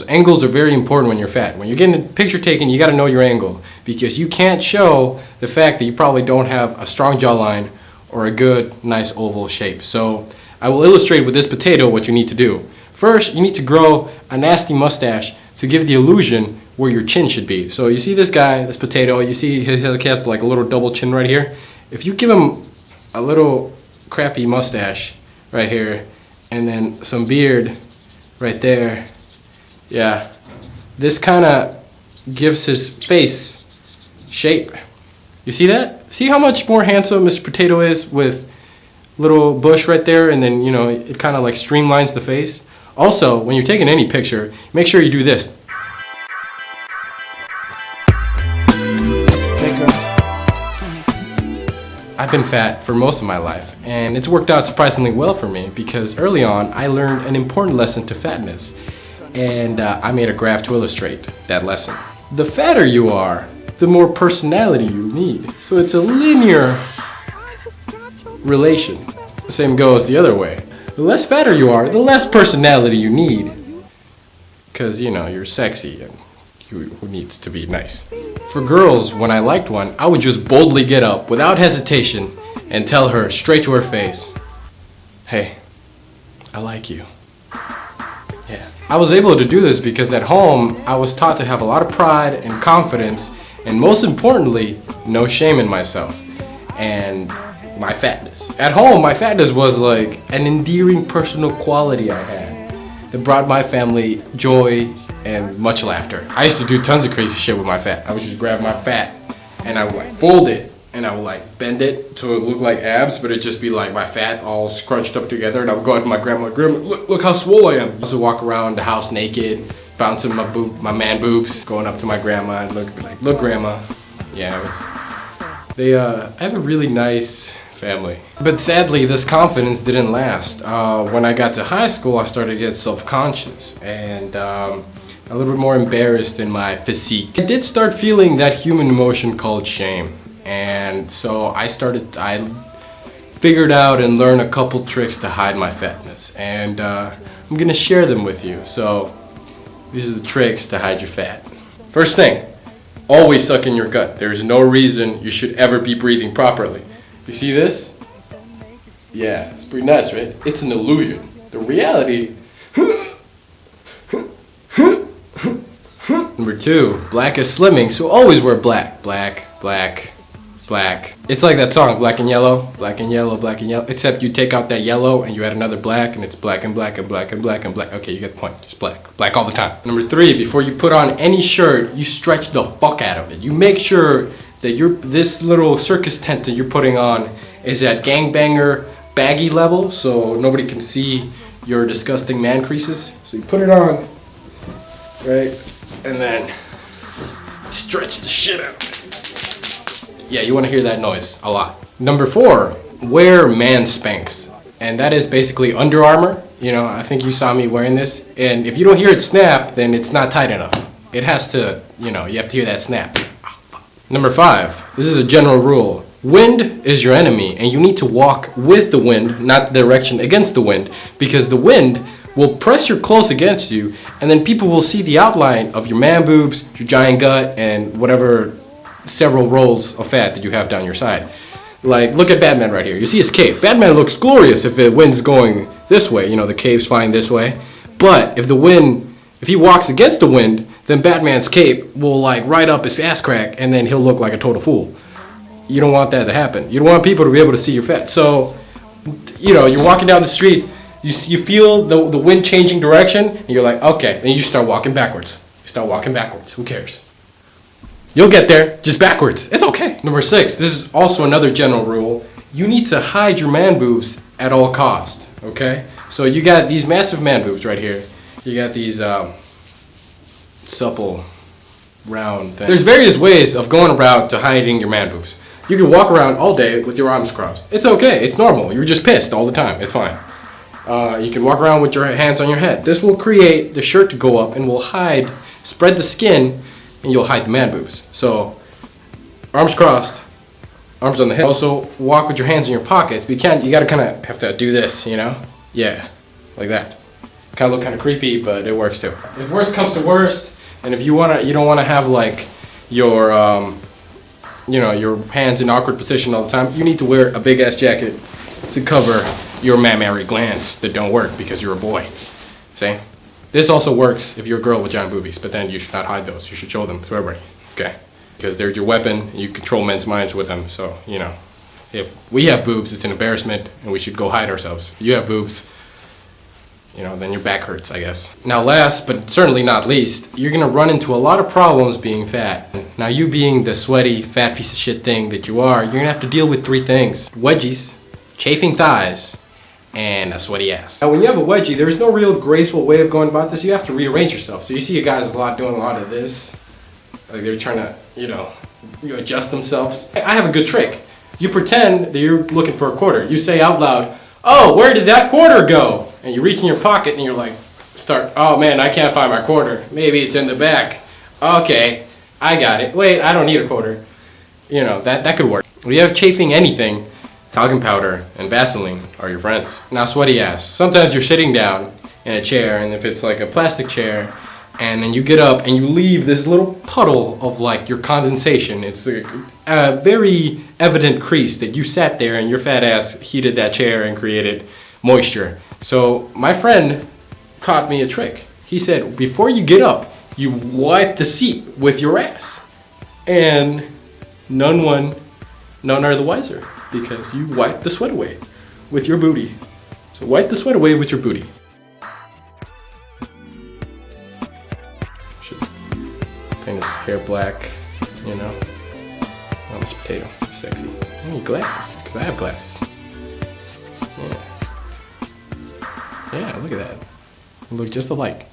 Angles are very important when you're fat. When you're getting a picture taken, you got to know your angle because you can't show the fact that you probably don't have a strong jawline or a good, nice oval shape. So I will illustrate with this potato what you need to do. First, you need to grow a nasty mustache to give the illusion where your chin should be. So you see this guy, this potato, you see he has like a little double chin right here. If you give him a little crappy mustache right here and then some beard right there, yeah, this kind of gives his face shape. You see that? See how much more handsome Mr. Potato is with little bush right there, and then, you know, it kind of like streamlines the face. Also, when you're taking any picture, make sure you do this. I've been fat for most of my life, and it's worked out surprisingly well for me because early on I learned an important lesson to fatness, and I made a graph to illustrate that lesson. The fatter you are, the more personality you need. So it's a linear relation. The same goes the other way. The less fatter you are, the less personality you need. Because, you know, you're sexy and who needs to be nice. For girls, when I liked one, I would just boldly get up without hesitation and tell her straight to her face, "Hey, I like you." Yeah. I was able to do this because at home, I was taught to have a lot of pride and confidence, and most importantly, no shame in myself and my fatness. At home, my fatness was like an endearing personal quality I had that brought my family joy and much laughter. I used to do tons of crazy shit with my fat. I would just grab my fat and I would like fold it and I would like bend it so it looked like abs, but it'd just be like my fat all scrunched up together, and I would go out to my grandma, look how swole I am. I also walk around the house naked, bouncing my man boobs, going up to my grandma and look grandma. Yeah, I have a really nice family. But sadly, this confidence didn't last. When I got to high school, I started to get self-conscious and a little bit more embarrassed in my physique. I did start feeling that human emotion called shame. And so I figured out and learned a couple tricks to hide my fatness. And I'm gonna share them with you. So these are the tricks to hide your fat. First thing, always suck in your gut. There's no reason you should ever be breathing properly. You see this? Yeah, it's pretty nice, right? It's an illusion. The reality. Number 2, black is slimming, so always wear black. Black, black, black. It's like that song, black and yellow, black and yellow, black and yellow. Except you take out that yellow and you add another black, and it's black and black and black and black and black. Okay, you get the point. Just black. Black all the time. Number 3, before you put on any shirt, you stretch the fuck out of it. You make sure that this little circus tent that you're putting on is at gangbanger baggy level, so nobody can see your disgusting man creases. So you put it on, right, and then stretch the shit out. Yeah, you want to hear that noise a lot. Number 4, wear man Spanx, and that is basically Under Armour. You know, I think you saw me wearing this, and if you don't hear it snap, then it's not tight enough. It has to, you know, you have to hear that snap. Number 5, this is a general rule. Wind is your enemy, and you need to walk with the wind, not the direction against the wind, because the wind will press your clothes against you, and then people will see the outline of your man boobs, your giant gut, and whatever several rolls of fat that you have down your side. Like, look at Batman right here. You see his cape. Batman looks glorious if the wind's going this way. You know, the cape's flying this way. But if he walks against the wind, then Batman's cape will like right up his ass crack, and then he'll look like a total fool. You don't want that to happen. You don't want people to be able to see your fat. So, you know, you're walking down the street, you feel the wind changing direction, and you're like, okay, and you start walking backwards. You start walking backwards. Who cares? You'll get there, just backwards. It's okay. Number 6, this is also another general rule. You need to hide your man boobs at all costs, okay? So you got these massive man boobs right here. You got these supple, round things. There's various ways of going around to hiding your man boobs. You can walk around all day with your arms crossed. It's okay, it's normal. You're just pissed all the time, it's fine. You can walk around with your hands on your head. This will create the shirt to go up and will spread the skin, and you'll hide the man boobs. So, arms crossed, arms on the head. Also, walk with your hands in your pockets, but you gotta kind of have to do this, you know? Yeah, like that. Kind of look kind of creepy, but it works too. If worst comes to worst, and if you don't wanna have like your your hands in awkward position all the time, you need to wear a big ass jacket to cover your mammary glands that don't work because you're a boy. See? This also works if you're a girl with giant boobies, but then you should not hide those. You should show them to everybody, okay? Because they're your weapon, and you control men's minds with them. So, if we have boobs, it's an embarrassment, and we should go hide ourselves. If you have boobs, then your back hurts, I guess. Now last, but certainly not least, you're gonna run into a lot of problems being fat. Now you being the sweaty, fat piece of shit thing that you are, you're gonna have to deal with 3 things. Wedgies, chafing thighs, and a sweaty ass. Now when you have a wedgie, there's no real graceful way of going about this. You have to rearrange yourself. So you see guys doing a lot of this. Like they're trying to, adjust themselves. I have a good trick. You pretend that you're looking for a quarter. You say out loud, "Oh, where did that quarter go?" And you reach in your pocket and you're like, "Oh man, I can't find my quarter. Maybe it's in the back. Okay, I got it. Wait, I don't need a quarter." That could work. When you have chafing anything, talcum powder and Vaseline are your friends. Now sweaty ass. Sometimes you're sitting down in a chair, and if it's like a plastic chair, and then you get up and you leave this little puddle of like your condensation. It's a very evident crease that you sat there and your fat ass heated that chair and created moisture. So my friend taught me a trick. He said, before you get up, you wipe the seat with your ass. And none are the wiser, because you wipe the sweat away with your booty. So wipe the sweat away with your booty. Should paint his hair black, on this potato. Sexy. I need glasses, because I have glasses. Yeah, look at that. We look just alike.